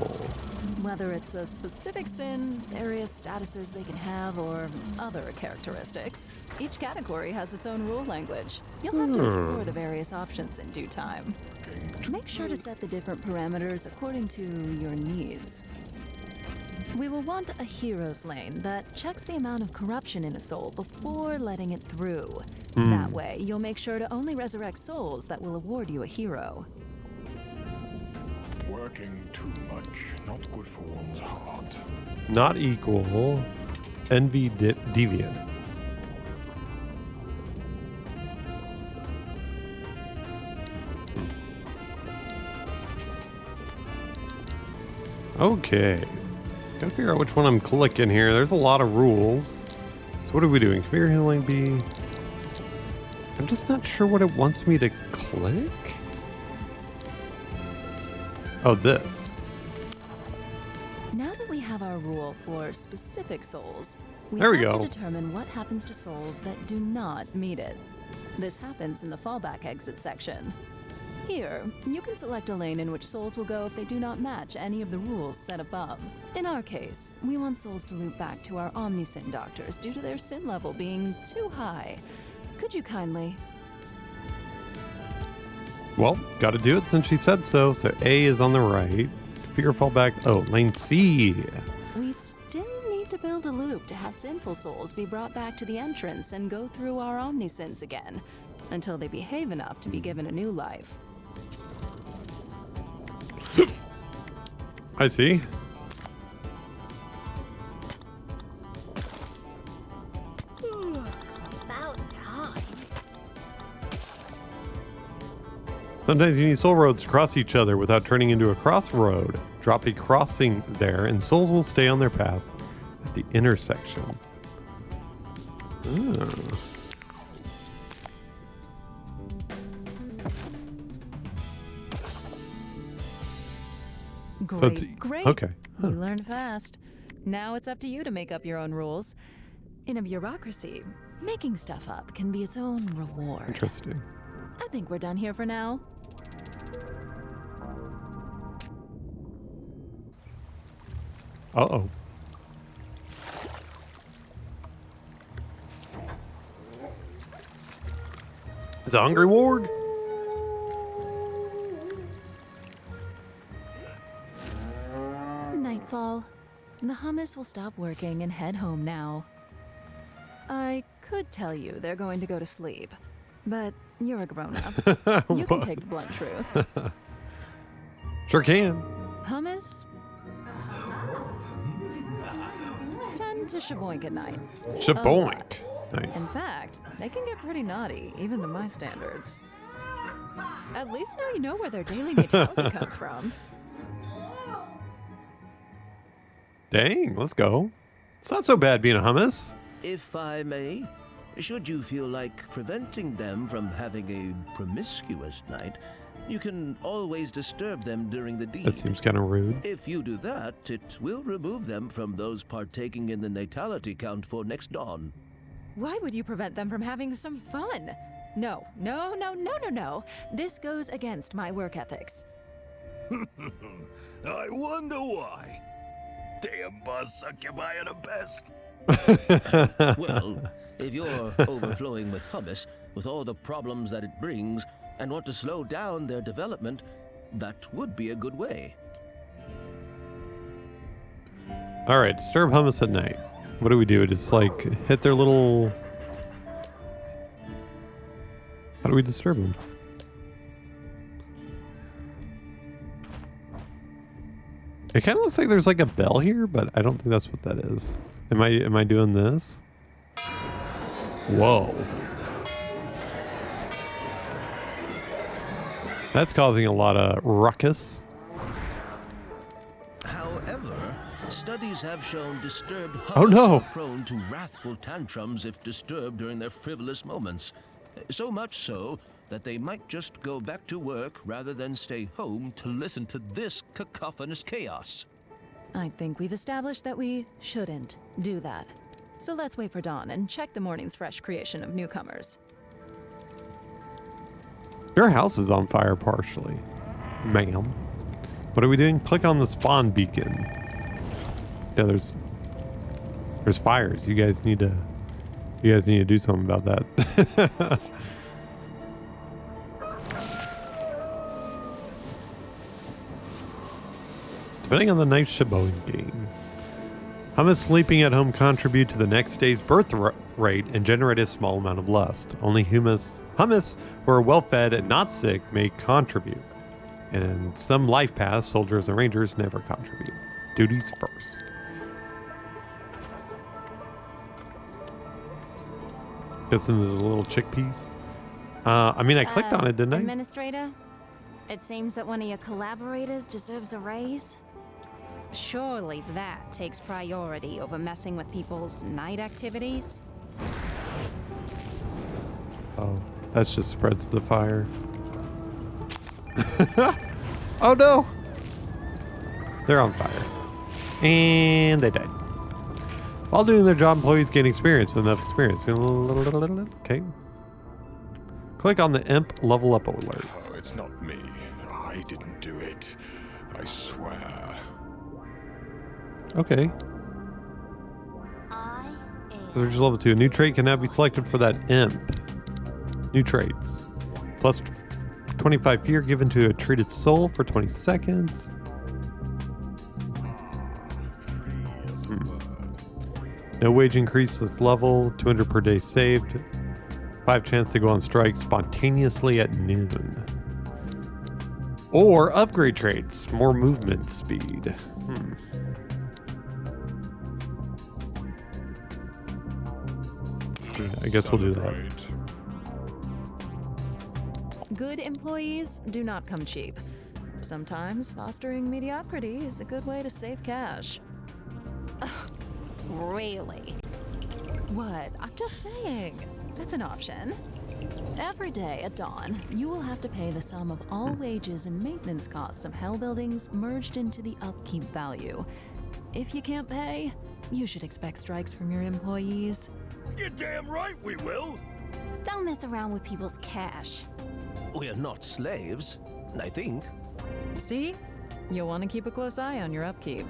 Whether it's a specific sin, various statuses they can have, or other characteristics, each category has its own rule language. You'll have to explore the various options in due time. Make sure to set the different parameters according to your needs. We will want a hero's lane that checks the amount of corruption in a soul before letting it through. That way, you'll make sure to only resurrect souls that will award you a hero. Working too much, not good for one's heart. Not equal. Envy deviant. Okay. Gotta figure out which one I'm clicking here. There's a lot of rules. So what are we doing? Configure healing B. I'm just not sure what it wants me to click. Oh, this. Now that we have our rule for specific souls, we There we have go. to determine what happens to souls that do not meet it. This happens in the fallback exit section. Here, you can select a lane in which souls will go if they do not match any of the rules set above. In our case, we want souls to loop back to our Omnisin doctors due to their sin level being too high. Could you kindly? Well, gotta do it since she said so. So A is on the right. Configure fallback. Oh, lane C. We still need to build a loop to have sinful souls be brought back to the entrance and go through our Omnisins again, until they behave enough to be given a new life. I see. About time. Sometimes you need soul roads to cross each other without turning into a crossroad. Drop a crossing there, and souls will stay on their path at the intersection. Oh. So it's- Great. okay. You learned fast. Now it's up to you to make up your own rules. In a bureaucracy, making stuff up can be its own reward. Interesting. I think we're done here for now. Uh-oh. It's a hungry warg. Nightfall. The hummus will stop working and head home now. I could tell you they're going to go to sleep, but you're a grown-up. You can take the blunt truth. Sure can. Hummus? Tend to shaboink at night. Shaboink. Nice. In fact, they can get pretty naughty, even to my standards. At least now you know where their daily natality comes from. Dang, let's go. It's not so bad being a hummus. If I may, should you feel like preventing them from having a promiscuous night, you can always disturb them during the deed. That seems kind of rude. If you do that, it will remove them from those partaking in the natality count for next dawn. Why would you prevent them from having some fun? No. This goes against my work ethics. I wonder why. Damn boss succubi are the best. Well, if you're overflowing with hummus, with all the problems that it brings, and want to slow down their development, that would be a good way. All right, disturb hummus at night. What do we do? Just like hit their little... How do we disturb them? It kind of looks like there's like a bell here, but I don't think that's what that is. Am I doing this? Whoa. That's causing a lot of ruckus. However, studies have shown disturbed hummus Oh, no. are prone to wrathful tantrums if disturbed during their frivolous moments. So much so that they might just go back to work rather than stay home to listen to this cacophonous chaos. I think we've established that we shouldn't do that. So let's wait for dawn and check the morning's fresh creation of newcomers. Your house is on fire partially, ma'am. What are we doing? Click on the spawn beacon. Yeah, there's fires. You guys need to do something about that. Depending on the night Sheboygan game. Hummus sleeping at home contribute to the next day's birth rate and generate a small amount of lust. Only hummus who are well fed and not sick may contribute. And in some life paths, soldiers and rangers never contribute. Duties first. Guessing there's a little chickpeas. I mean, I clicked on it, didn't I? Administrator, it seems that one of your collaborators deserves a raise. Surely that takes priority over messing with people's night activities. Oh, that just spreads the fire. Oh no! They're on fire. And they died. While doing their job, employees gain experience with enough experience. Okay. Click on the imp level up alert. Oh, it's not me. I didn't do it. I swear. Okay. There's level 2. A new trait can now be selected for that imp. New traits. Plus 25 fear given to a treated soul for 20 seconds. Free as a bird. No wage increase this level. 200 per day saved. 5 chance to go on strike spontaneously at noon. Or upgrade traits. More movement speed. I guess we'll do that. Celebrate. Good employees do not come cheap. Sometimes fostering mediocrity is a good way to save cash. Really? What? I'm just saying. That's an option. Every day at dawn, you will have to pay the sum of all wages and maintenance costs of Hell buildings merged into the upkeep value. If you can't pay, you should expect strikes from your employees. You're damn right we will. Don't mess around with people's cash. We're not slaves, I think. See? You'll want to keep a close eye on your upkeep.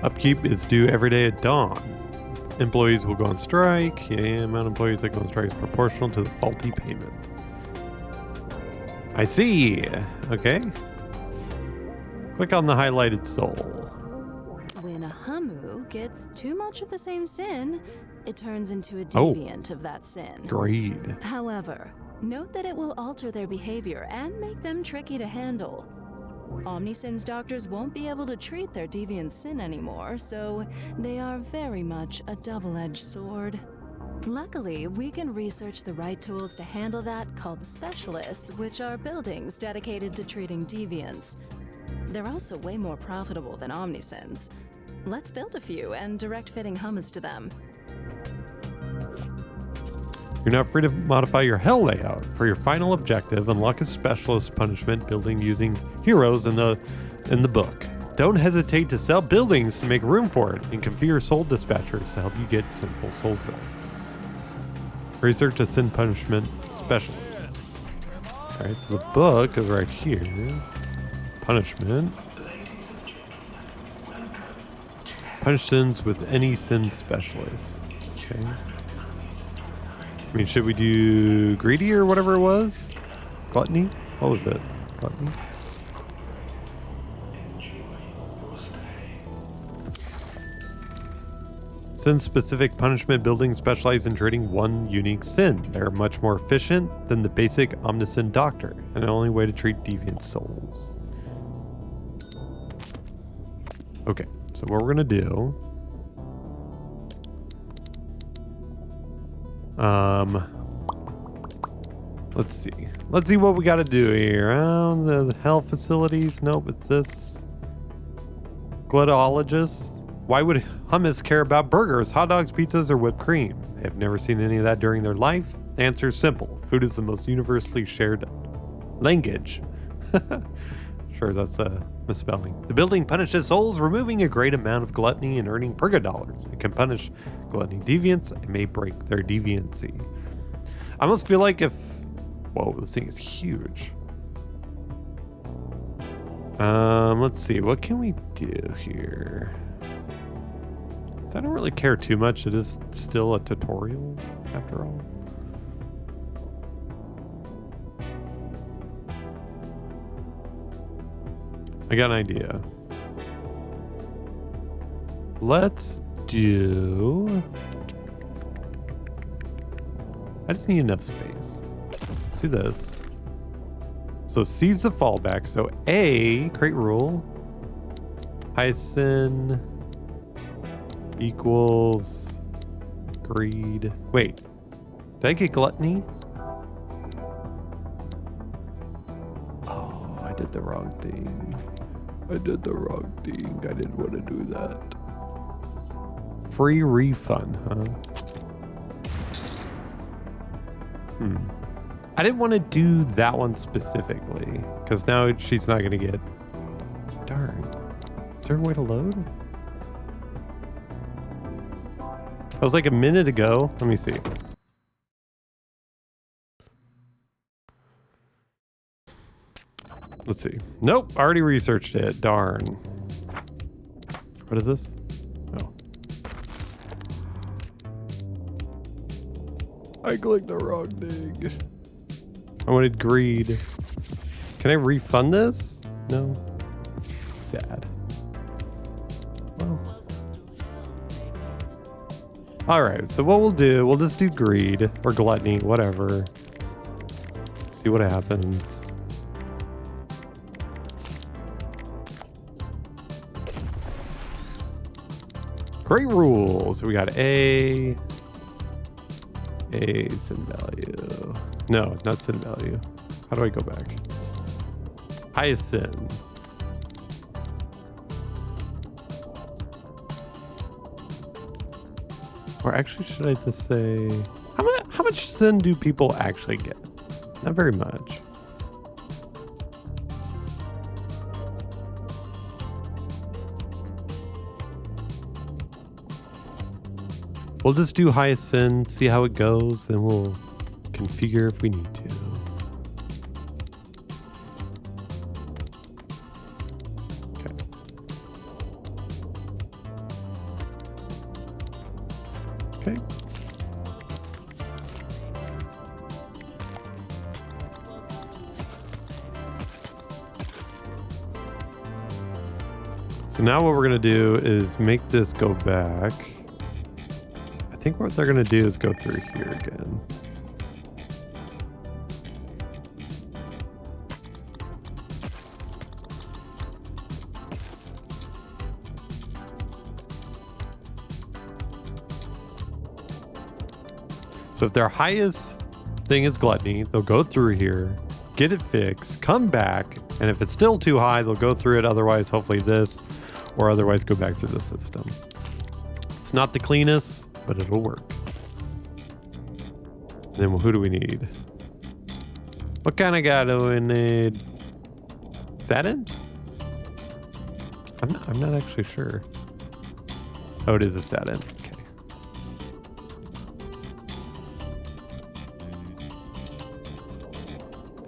Upkeep is due every day at dawn. Employees will go on strike. Yeah, amount of employees that go on strike is proportional to the faulty payment. I see. Okay. Click on the highlighted soul. When a Hamu gets too much of the same sin, it turns into a deviant of that sin. Greed. However, note that it will alter their behavior and make them tricky to handle. Omnisin's doctors won't be able to treat their deviant sin anymore, so they are very much a double-edged sword. Luckily, we can research the right tools to handle that called specialists, which are buildings dedicated to treating deviants. They're also way more profitable than Omnisins. Let's build a few and direct fitting hummus to them. You're now free to modify your hell layout. For your final objective, unlock a specialist punishment building using heroes in the book. Don't hesitate to sell buildings to make room for it, and configure soul dispatchers to help you get sinful souls there. Research a sin punishment specialist. Alright, so the book is right here. Punishment. Punish sins with any sin specialist. Okay. I mean, should we do greedy or whatever it was? Gluttony? What was it? Gluttony? Sin-specific punishment buildings specialize in treating one unique sin. They're much more efficient than the basic omniscient doctor, and the only way to treat deviant souls. Okay, so what we're gonna do... let's see. Let's see what we gotta do here. The health facilities. Nope, it's this. Gluttologist. Why would hummus care about burgers, hot dogs, pizzas, or whipped cream? They have never seen any of that during their life. The answer is simple. Food is the most universally shared language. Sure, that's a misspelling. The building punishes souls, removing a great amount of gluttony and earning purgadollars. It can punish gluttony deviants and may break their deviancy. I almost feel like if... Whoa, this thing is huge. Let's see. What can we do here? I don't really care too much. It is still a tutorial, after all. I got an idea. Let's do... I just need enough space. Let's do this. So C's the fallback. So A, create rule. Highest sin equals greed. Wait, did I get gluttony? Oh, I did the wrong thing. I did the wrong thing. I didn't want to do that. Free refund, huh? I didn't want to do that one specifically because now she's not going to get... Darn. Is there a way to load? That was like a minute ago. Let me see. Let's see. Nope, already researched it. Darn. What is this? Oh. I clicked the wrong thing. I wanted greed. Can I refund this? No. Sad. Well. Alright, so what we'll do, we'll just do greed or gluttony, whatever. See what happens. Great rules. We got A sin value. No, not sin value. How do I go back? Highest sin. Or actually, should I just say... How much sin do people actually get? Not very much. We'll just do highest sin, see how it goes, then we'll configure if we need to. Okay. So now what we're going to do is make this go back. I think what they're going to do is go through here again. So if their highest thing is gluttony, they'll go through here, get it fixed, come back, and if it's still too high, they'll go through it. Otherwise, hopefully this, or otherwise go back through the system. It's not the cleanest, but it'll work. And then who do we need? What kind of guy do we need? Sadins? I'm not actually sure. Oh, it is a Sadin. Okay.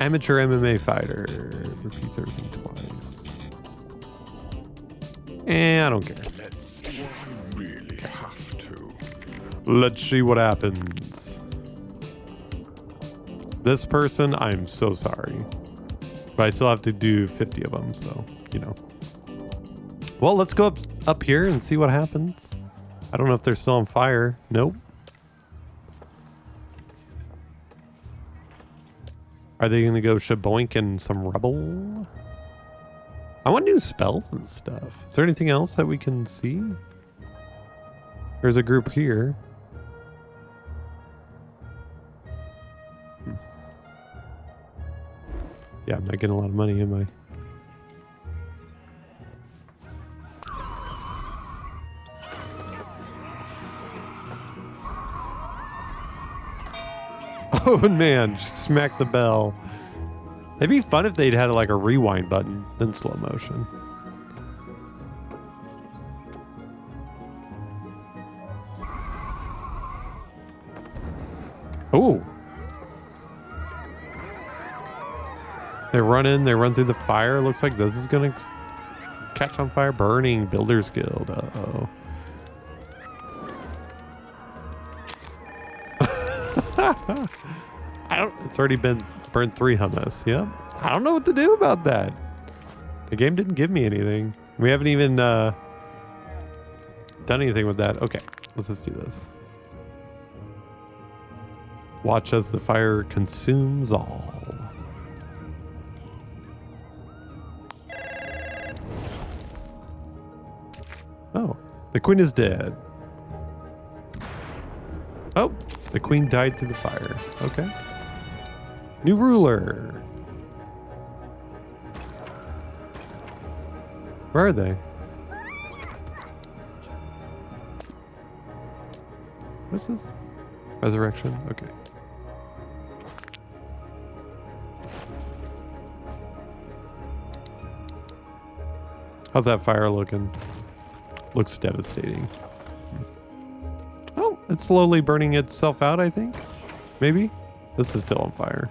Amateur MMA fighter. Repeats everything twice. I don't care. Let's. Do I really have to? Let's see what happens. This person, I'm so sorry. But I still have to do 50 of them, so, you know. Well, let's go up here and see what happens. I don't know if they're still on fire. Nope. Are they going to go shaboink in some rubble? I want new spells and stuff. Is there anything else that we can see? There's a group here. Yeah, I'm not getting a lot of money, am I? Oh man, just smack the bell. It'd be fun if they'd had like a rewind button, then slow motion. Oh. They run through the fire. Looks like this is gonna catch on fire. Burning Builders Guild. Uh-oh. It's already been burned 3 hummus. Yep. I don't know what to do about that. The game didn't give me anything. We haven't even done anything with that. Okay, let's just do this. Watch as the fire consumes all. Oh, the queen is dead. Oh, the queen died through the fire. Okay. New ruler. Where are they? What's this? Resurrection? Okay. How's that fire looking? Looks devastating. Oh, it's slowly burning itself out, I think. Maybe? This is still on fire.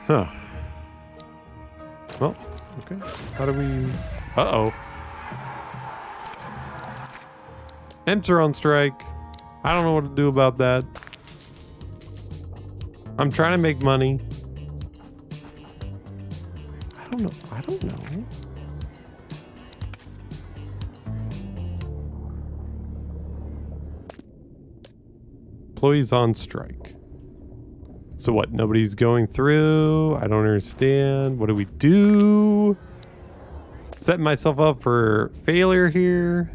Huh. Well, okay. How do we... Uh-oh. Imps are on strike. I don't know what to do about that. I'm trying to make money. I don't know. Employees on strike. So what? Nobody's going through? I don't understand. What do we do? Setting myself up for failure here.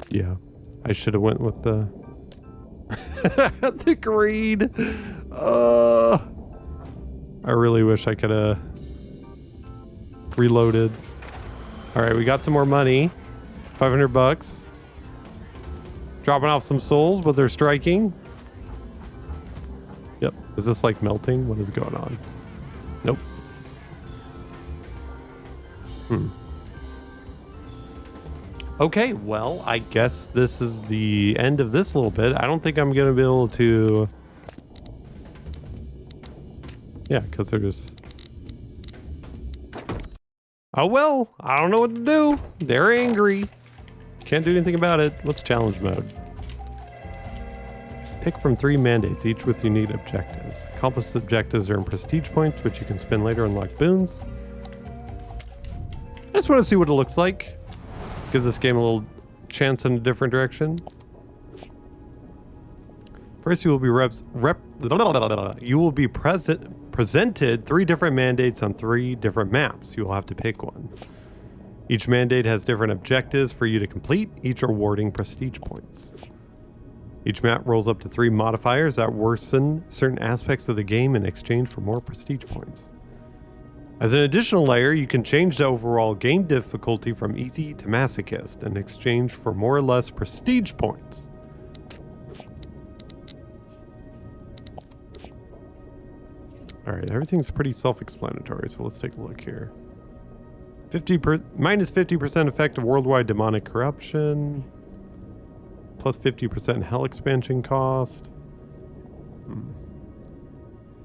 Yeah, I should have went with the the greed. I really wish I could have reloaded. All right, we got some more money. 500 bucks. Dropping off some souls, but they're striking. Yep. Is this like melting? What is going on? Nope. Okay, well, I guess this is the end of this little bit. I don't think I'm going to be able to... Yeah, because they're just... Oh, well, I don't know what to do. They're angry. Can't do anything about it. What's challenge mode? Pick from 3 mandates, each with unique objectives. Accomplished objectives earn prestige points, which you can spend later to unlock boons. I just want to see what it looks like. Gives this game a little chance in a different direction. First, you will be presented 3 different mandates on 3 different maps. You will have to pick one. Each mandate has different objectives for you to complete, each awarding prestige points. Each map rolls up to 3 modifiers that worsen certain aspects of the game in exchange for more prestige points. As an additional layer, you can change the overall game difficulty from easy to masochist in exchange for more or less prestige points. All right, everything's pretty self-explanatory, so let's take a look here. minus 50% effect of worldwide demonic corruption. Plus 50% hell expansion cost.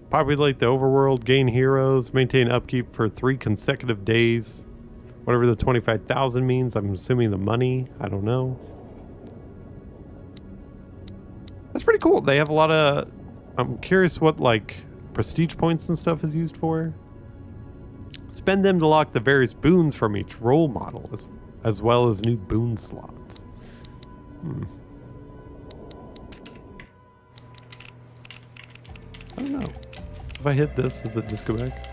Populate the overworld, gain heroes, maintain upkeep for 3 consecutive days. Whatever the 25,000 means, I'm assuming the money. I don't know. That's pretty cool. They have a lot of... I'm curious what, like, prestige points and stuff is used for. Spend them to lock the various boons from each role model, as well as new boon slots. I don't know. So if I hit this, does it just go back?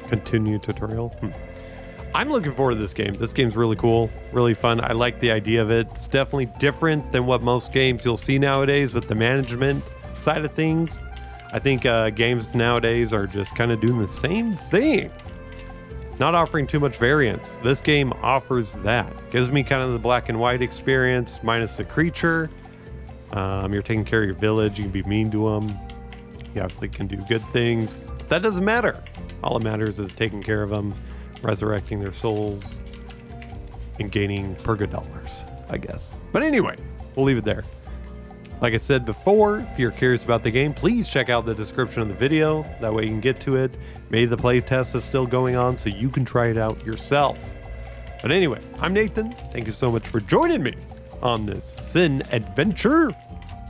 Continue tutorial. I'm looking forward to this game. This game's really cool, really fun. I like the idea of it. It's definitely different than what most games you'll see nowadays with the management side of things. I think games nowadays are just kind of doing the same thing, not offering too much variance. This game offers that. Gives me kind of the black and white experience, minus the creature. You're taking care of your village. You can be mean to them. You obviously can do good things. But that doesn't matter. All that matters is taking care of them, resurrecting their souls, and gaining purga dollars, I guess. But anyway, we'll leave it there. Like I said before, if you're curious about the game, please check out the description of the video. That way you can get to it. Maybe the playtest is still going on so you can try it out yourself. But anyway, I'm Nathan. Thank you so much for joining me on this Sin adventure,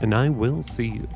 and I will see you